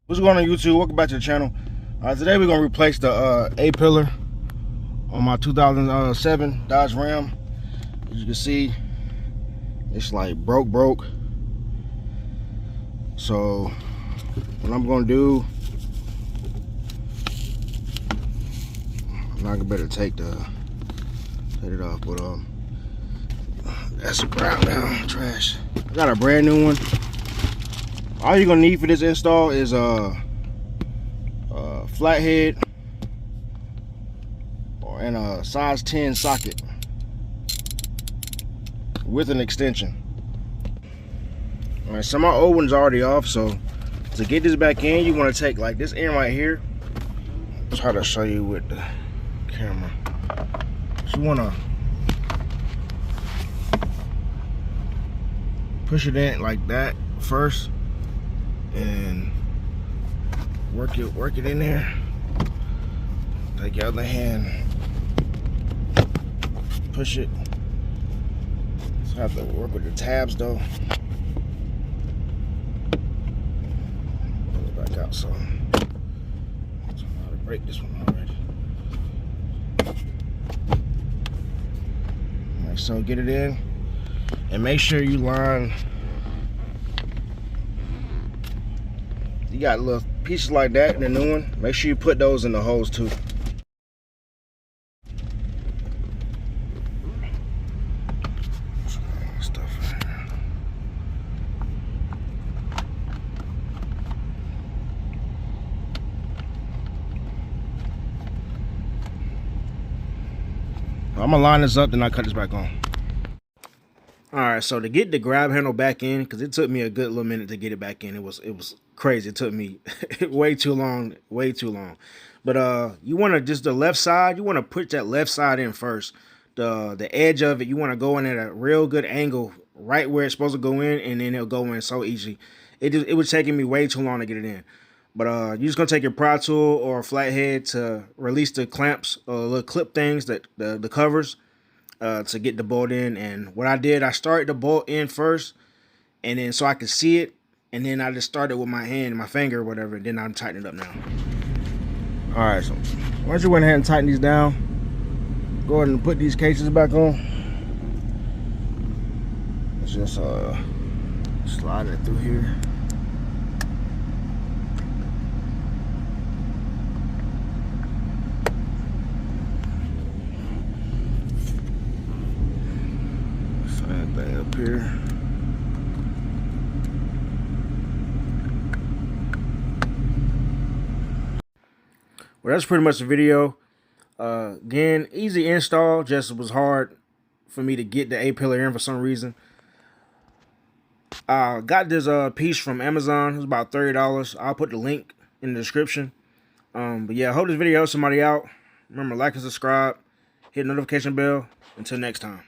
What's going on, YouTube? Welcome back to the channel. Today we're gonna replace the A-pillar on my 2007 Dodge Ram. As you can see, it's like broke. So what I'm gonna do, I'm not gonna better take it off, but that's brown now, trash. I got a brand new one. All you're gonna need for this install is a flathead and a size 10 socket with an extension. All right, so my old one's already off, so to get this back in, you want to take like this end right here. I'll try to show you with the camera. So you want to push it in like that first and work it in there. Take your other hand, push it. So I have to work with the tabs though. Pull it back out, so I know how to break this one already. Alright, so get it in and make sure you line. You got little pieces like that in the new one. Make sure you put those in the holes too. Stuff in here. I'm gonna line this up, then I cut this back on. All right, so to get the grab handle back in, because it took me a good little minute to get it back in. It was crazy. It took me way too long. But you want to just the left side. You want to put that left side in first. The edge of it, you want to go in at a real good angle, right where it's supposed to go in, and then it'll go in so easy. It was taking me way too long to get it in. But you're just gonna take your pry tool or a flathead to release the clamps or little clip things that the covers. To get the bolt in. And what I did, I started the bolt in first, and then so I could see it, and then I just started with my hand, my finger or whatever, and then I'm tightening it up now. All right, so once you went ahead and tighten these down, go ahead and put these cases back on. Let's just slide it through here. Thing up here. Well, that's pretty much the video. Again, easy install, just was hard for me to get the A-pillar in for some reason. I got this piece from Amazon. It was about $30. I'll put the link in the description. But yeah, I hope this video helps somebody out. Remember, like and subscribe, hit the notification bell. Until next time.